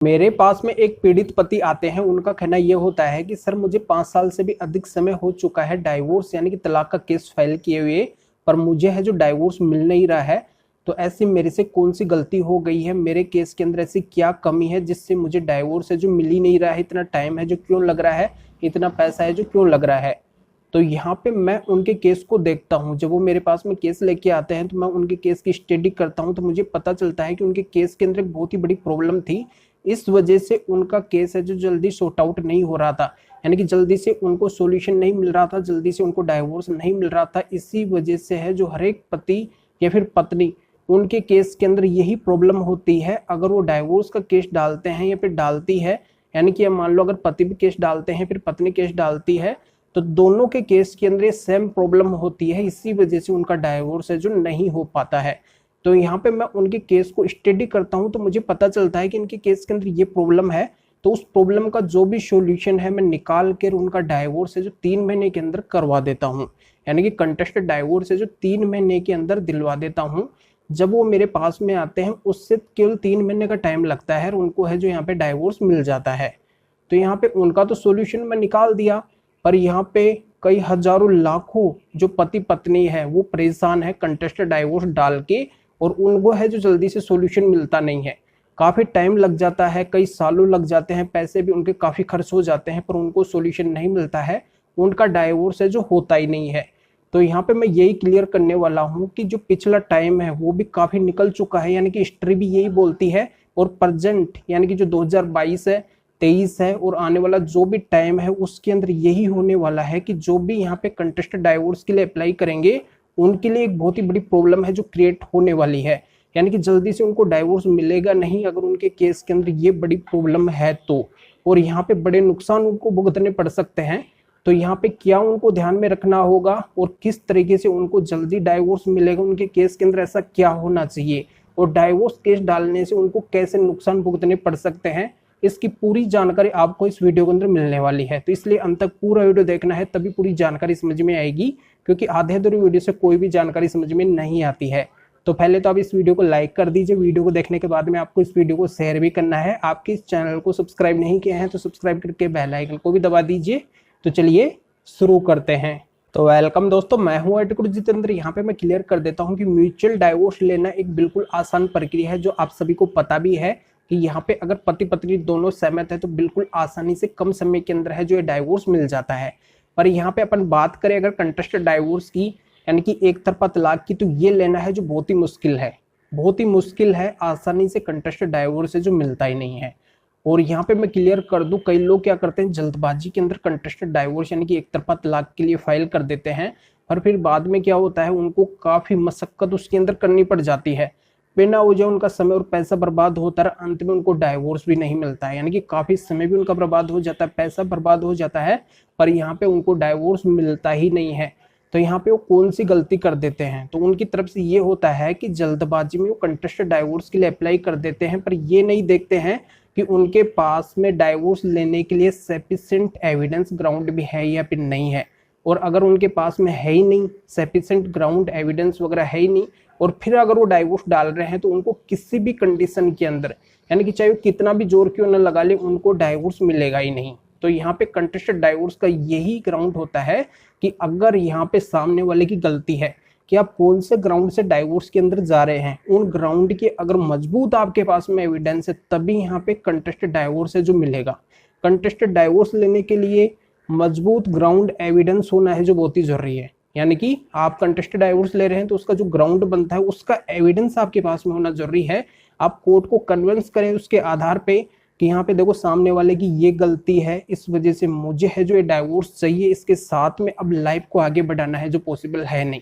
मेरे पास में एक पीड़ित पति आते हैं। उनका कहना ये होता है कि सर मुझे 5 साल से भी अधिक समय हो चुका है डाइवोर्स यानी कि तलाक का केस फाइल किए हुए, पर मुझे है जो डाइवोर्स मिल नहीं रहा है। तो ऐसी मेरे से कौन सी गलती हो गई है, मेरे केस के अंदर ऐसी क्या कमी है जिससे मुझे डाइवोर्स है जो मिल ही नहीं रहा है, इतना टाइम है जो क्यों लग रहा है, इतना पैसा है जो क्यों लग रहा है। तो यहाँ पे मैं उनके केस को देखता हूँ। जब वो मेरे पास में केस लेके आते हैं तो मैं उनके केस की स्टडी करता हूँ, तो मुझे पता चलता है कि उनके केस के अंदर एक बहुत ही बड़ी प्रॉब्लम थी। इस वजह से उनका केस है जो जल्दी सॉर्ट आउट नहीं हो रहा था, यानी कि जल्दी से उनको सॉल्यूशन नहीं मिल रहा था, जल्दी से उनको डाइवोर्स नहीं मिल रहा था। इसी वजह से है जो हर एक पति या फिर पत्नी उनके केस के अंदर यही प्रॉब्लम होती है। अगर वो डाइवोर्स का केस डालते हैं या फिर डालती है, यानी कि मान लो अगर पति भी केस डालते हैं फिर पत्नी केस डालती है, तो दोनों के केस के अंदर ये सेम प्रॉब्लम होती है। इसी वजह से उनका डाइवोर्स है जो नहीं हो पाता है। तो यहाँ पे मैं उनके केस को स्टडी करता हूँ तो मुझे पता चलता है कि इनके केस के अंदर ये प्रॉब्लम है। तो उस प्रॉब्लम का जो भी सॉल्यूशन है मैं निकाल कर उनका डाइवोर्स है जो 3 महीने के अंदर करवा देता हूँ, यानी कि कंटेस्टेड डाइवोर्स है जो 3 महीने के अंदर दिलवा देता हूँ। जब वो मेरे पास में आते हैं उससे केवल 3 महीने का टाइम लगता है और उनको है जो यहाँ पे डाइवोर्स मिल जाता है। तो यहाँ पे उनका तो सॉल्यूशन मैं निकाल दिया, पर यहाँ पे कई हजारों लाखों जो पति पत्नी है वो परेशान है कंटेस्टेड डाइवोर्स डाल के, और उनको है जो जल्दी से सॉल्यूशन मिलता नहीं है। काफ़ी टाइम लग जाता है, कई सालों लग जाते हैं, पैसे भी उनके काफ़ी खर्च हो जाते हैं, पर उनको सॉल्यूशन नहीं मिलता है, उनका डाइवोर्स है जो होता ही नहीं है। तो यहाँ पे मैं यही क्लियर करने वाला हूँ कि जो पिछला टाइम है वो भी काफ़ी निकल चुका है, यानी कि हिस्ट्री भी यही बोलती है, और प्रेजेंट यानी कि जो 2022 है, 23 है और आने वाला जो भी टाइम है उसके अंदर यही होने वाला है कि जो भी यहाँ पे कंटेस्टेड डाइवोर्स के लिए अप्लाई करेंगे उनके लिए एक बहुत ही बड़ी प्रॉब्लम है जो क्रिएट होने वाली है, यानी कि जल्दी से उनको डाइवोर्स मिलेगा नहीं अगर उनके केस के अंदर ये बड़ी प्रॉब्लम है तो। और यहाँ पे बड़े नुकसान उनको भुगतने पड़ सकते हैं। तो यहाँ पे क्या उनको ध्यान में रखना होगा और किस तरीके से उनको जल्दी डाइवोर्स मिलेगा, उनके केस के अंदर ऐसा क्या होना चाहिए, और डाइवोर्स केस डालने से उनको कैसे नुकसान भुगतने पड़ सकते हैं, इसकी पूरी जानकारी आपको इस वीडियो के अंदर मिलने वाली है। तो इसलिए अंत तक पूरा वीडियो देखना है, तभी पूरी जानकारी समझ में आएगी, क्योंकि आधे अधूरी वीडियो से कोई भी जानकारी समझ में नहीं आती है। तो पहले तो आप इस वीडियो को लाइक कर दीजिए। वीडियो को देखने के बाद में आपको इस वीडियो को शेयर भी करना है। आपके इस चैनल को सब्सक्राइब नहीं किया है तो सब्सक्राइब करके बेल आइकन को भी दबा दीजिए। तो चलिए शुरू करते हैं। तो वेलकम दोस्तों, मैं हूं एडवोकेट जितेंद्र। यहाँ पे मैं क्लियर कर देता हूं कि म्यूचुअल डाइवोर्स लेना एक बिल्कुल आसान प्रक्रिया है, जो आप सभी को पता भी है कि यहाँ पे अगर पति पत्नी दोनों सहमत है तो बिल्कुल आसानी से कम समय के अंदर है जो डाइवोर्स मिल जाता है। पर यहाँ पे अपन बात करें अगर कंटेस्टेड डाइवोर्स की, यानी कि एक तरफा तलाक की, तो ये लेना है जो बहुत ही मुश्किल है, बहुत ही मुश्किल है। आसानी से कंटेस्टेड डाइवोर्स है जो मिलता ही नहीं है। और यहाँ पे मैं क्लियर कर दूं, कई लोग क्या करते हैं जल्दबाजी के अंदर कंटेस्टेड डाइवोर्स यानी कि एक तरफा तलाक के लिए फाइल कर देते हैं, और फिर बाद में क्या होता है उनको काफी मशक्कत उसके अंदर करनी पड़ जाती है, बिना वजह उनका समय और पैसा बर्बाद होता है, अंत में उनको डाइवोर्स भी नहीं मिलता है, यानी कि काफी समय भी उनका बर्बाद हो जाता है, पैसा बर्बाद हो जाता है, पर यहाँ पे उनको डाइवोर्स मिलता ही नहीं है। तो यहाँ पे वो कौन सी गलती कर देते हैं, तो उनकी तरफ से ये होता है कि जल्दबाजी में वो कंटेस्टेड डाइवोर्स के लिए अप्लाई कर देते हैं, पर ये नहीं देखते हैं कि उनके पास में डाइवोर्स लेने के लिए सफिशिएंट एविडेंस ग्राउंड भी है या फिर नहीं है। और अगर उनके पास में है ही नहीं, सफिशिएंट ग्राउंड एविडेंस वगैरह है ही नहीं, और फिर अगर वो डाइवोर्स डाल रहे हैं तो उनको किसी भी कंडीशन के अंदर, यानी कि चाहे वो कितना भी जोर क्यों न लगा ले, उनको डाइवोर्स मिलेगा ही नहीं। तो यहाँ पे कंटेस्टेड डाइवोर्स का यही ग्राउंड होता है कि अगर यहाँ पे सामने वाले की गलती है कि आप कौन से ग्राउंड से डाइवोर्स के अंदर जा रहे हैं, उन ग्राउंड के अगर मजबूत आपके पास में एविडेंस है तभी यहाँ पे कंटेस्टेड डाइवोर्स है जो मिलेगा। कंटेस्टेड डाइवोर्स लेने के लिए मजबूत ग्राउंड एविडेंस होना है जो बहुत ही जरूरी है, यानी कि आप कंटेस्टेड डाइवोर्स ले रहे हैं तो उसका जो ग्राउंड बनता है उसका एविडेंस आपके पास में होना जरूरी है। आप कोर्ट को कन्विंस करें उसके आधार पे कि यहाँ पे देखो सामने वाले की ये गलती है, इस वजह से मुझे है जो ये डाइवोर्स चाहिए, इसके साथ में अब लाइफ को आगे बढ़ाना है जो पॉसिबल है नहीं।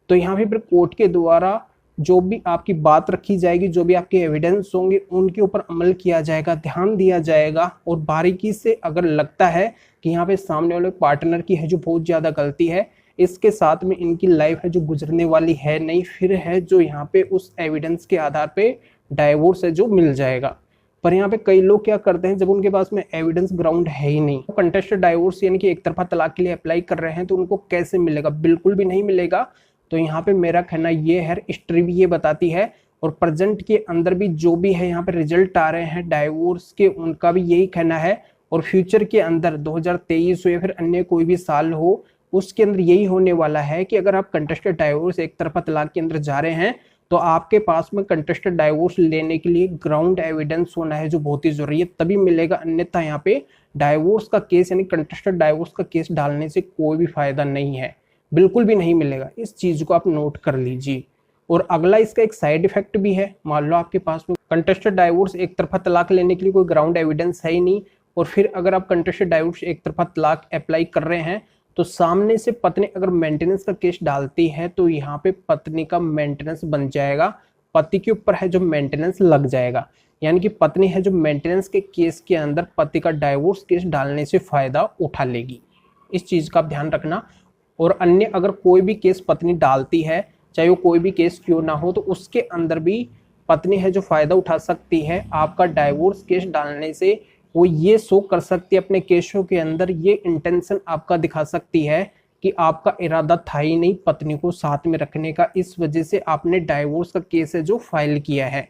तो यहाँ पे फिर कोर्ट के द्वारा जो भी आपकी बात रखी जाएगी, जो भी आपके एविडेंस होंगे उनके ऊपर अमल किया जाएगा, ध्यान दिया जाएगा, और बारीकी से अगर लगता है कि यहाँ पे सामने वाले पार्टनर की है जो बहुत ज़्यादा गलती है, इसके साथ में इनकी लाइफ है जो गुजरने वाली है नहीं, फिर है जो यहाँ पे उस एविडेंस के आधार पे डाइवोर्स है जो मिल जाएगा। पर यहाँ पे कई लोग क्या करते हैं, जब उनके पास में एविडेंस ग्राउंड है ही नहीं, कंटेस्टेड डाइवोर्स यानी कि एक तरफा तलाक के लिए अप्लाई कर रहे हैं, तो उनको कैसे मिलेगा, बिल्कुल भी नहीं मिलेगा। तो यहाँ पे मेरा कहना ये है, हिस्ट्री भी ये बताती है और प्रेजेंट के अंदर भी जो भी है यहाँ पे रिजल्ट आ रहे हैं डाइवोर्स के, उनका भी यही कहना है। और फ्यूचर के अंदर 2023 हो या फिर अन्य कोई भी साल हो, उसके अंदर यही होने वाला है कि अगर आप कंटेस्टेड डाइवोर्स, एक तरफा तलाक के अंदर जा रहे हैं, तो आपके पास में कंटेस्टेड डाइवोर्स लेने के लिए ग्राउंड एविडेंस होना है, जो बहुत ही जरूरी है, तभी मिलेगा। अन्यथा यहाँ पे डाइवोर्स का केस यानी कंटेस्टेड डाइवोर्स का केस डालने से कोई भी फायदा नहीं है, बिल्कुल भी नहीं मिलेगा। इस चीज को आप नोट कर लीजिए। और अगला इसका एक साइड इफेक्ट भी है। मान लो आपके पास में कंटेस्टेड डाइवोर्स, एक तरफा तलाक लेने के लिए कोई ग्राउंड एविडेंस है ही नहीं, और फिर अगर आप कंटेस्टेड डाइवोर्स, एक तरफा तलाक अप्लाई कर रहे हैं, तो सामने से पत्नी अगर मेंटेनेंस का केस डालती है, तो यहाँ पे पत्नी का मेंटेनेंस बन जाएगा, पति के ऊपर है जो मेंटेनेंस लग जाएगा। यानी कि पत्नी है जो मेंटेनेंस के केस के अंदर पति का डाइवोर्स केस डालने से फायदा उठा लेगी। इस चीज का आप ध्यान रखना। और अन्य अगर कोई भी केस पत्नी डालती है, चाहे वो कोई भी केस क्यों ना हो, तो उसके अंदर भी पत्नी है जो फायदा उठा सकती है आपका डाइवोर्स केस डालने से। वो ये शो कर सकती है अपने केसों के अंदर, ये इंटेंशन आपका दिखा सकती है कि आपका इरादा था ही नहीं पत्नी को साथ में रखने का, इस वजह से आपने डाइवोर्स का केस है जो फाइल किया है।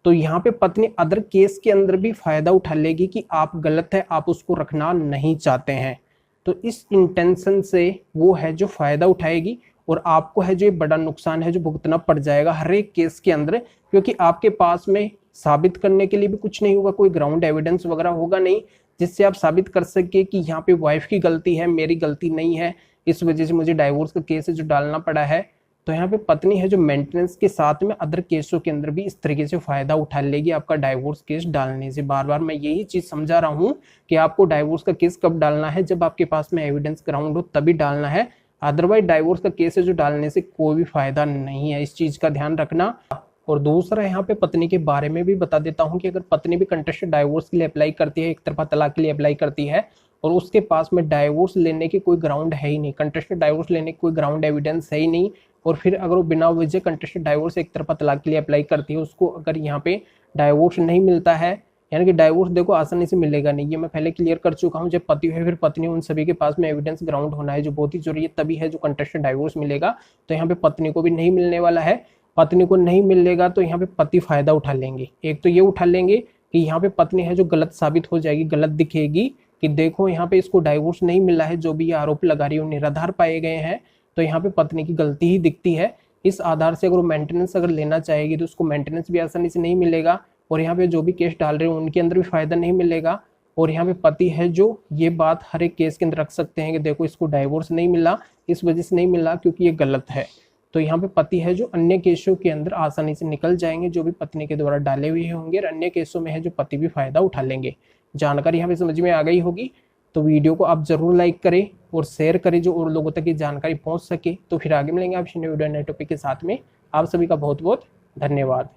तो यहाँ पे पत्नी अदर केस के अंदर भी फायदा उठा लेगी कि आप गलत है, आप उसको रखना नहीं चाहते हैं। तो इस इंटेंशन से वो है जो फायदा उठाएगी, और आपको है जो ये बड़ा नुकसान है जो भुगतना पड़ जाएगा हर एक केस के अंदर, क्योंकि आपके पास में साबित करने के लिए भी कुछ नहीं होगा, कोई ग्राउंड एविडेंस वगैरह होगा नहीं जिससे आप साबित कर सके कि यहाँ पे वाइफ की गलती है, मेरी गलती नहीं है, इस वजह से मुझे डाइवोर्स का केस है जो डालना पड़ा है। तो यहाँ पे पत्नी है जो मेंटेनेंस के साथ में अदर केसों के अंदर भी इस तरीके से फायदा उठा लेगी आपका डाइवोर्स केस डालने से। बार बार मैं यही चीज समझा रहा हूँ कि आपको डाइवोर्स का केस कब डालना है, जब आपके पास में एविडेंस ग्राउंड हो तभी डालना है, अदरवाइज डाइवोर्स का केस है जो डालने से कोई भी फायदा नहीं है। इस चीज का ध्यान रखना। और दूसरा यहाँ पे पत्नी के बारे में भी बता देता हूँ कि अगर पत्नी भी कंटेस्टेड डाइवोर्स के लिए अप्लाई करती है, एक तरफा तलाक के लिए अप्लाई करती है, और उसके पास में डाइवोर्स लेने की कोई ग्राउंड है ही नहीं, कंटेस्टेड डाइवोर्स लेने की कोई ग्राउंड एविडेंस है ही नहीं, और फिर अगर वो बिना वजह कंटेस्टेड डाइवोर्स एक तरफा तलाक के लिए अप्लाई करती है, उसको अगर यहाँ पे डाइवोर्स नहीं मिलता है, यानी कि डाइवोर्स देखो आसानी से मिलेगा नहीं, ये मैं पहले क्लियर कर चुका हूँ। जब पति है फिर पत्नी, उन सभी के पास में एविडेंस ग्राउंड होना है जो बहुत ही जरूरी है, तभी है जो कंटेस्टेड डाइवोर्स मिलेगा। तो यहाँ पे पत्नी को भी नहीं मिलने वाला है। पत्नी को नहीं मिलेगा तो यहाँ पे पति फायदा उठा लेंगे। एक तो ये उठा लेंगे कि यहाँ पे पत्नी है जो गलत साबित हो जाएगी, गलत दिखेगी कि देखो यहाँ पे इसको डाइवोर्स नहीं मिला है, जो भी ये आरोप लगा रही है वो निराधार पाए गए हैं, तो यहाँ पे पत्नी की गलती ही दिखती है। इस आधार से अगर वो मेंटेनेंस अगर लेना चाहेगी तो उसको मेंटेनेंस भी आसानी से नहीं मिलेगा, और यहाँ पे जो भी केस डाल रहे हैं उनके अंदर भी फायदा नहीं मिलेगा। और यहाँ पे पति है जो ये बात हर एक केस के अंदर रख सकते हैं कि देखो इसको डाइवोर्स नहीं मिला, इस वजह से नहीं मिला क्योंकि ये गलत है। तो यहाँ पे पति है जो अन्य केसों के अंदर आसानी से निकल जाएंगे जो भी पत्नी के द्वारा डाले हुए होंगे, और अन्य केसों में है जो पति भी फायदा उठा लेंगे। जानकारी यहाँ पे समझ में आ गई होगी। तो वीडियो को आप जरूर लाइक करें और शेयर करें जो और लोगों तक ये जानकारी पहुंच सके। तो फिर आगे मिलेंगे आपसे नए वीडियो नए टॉपिक के साथ में। आप सभी का बहुत बहुत धन्यवाद।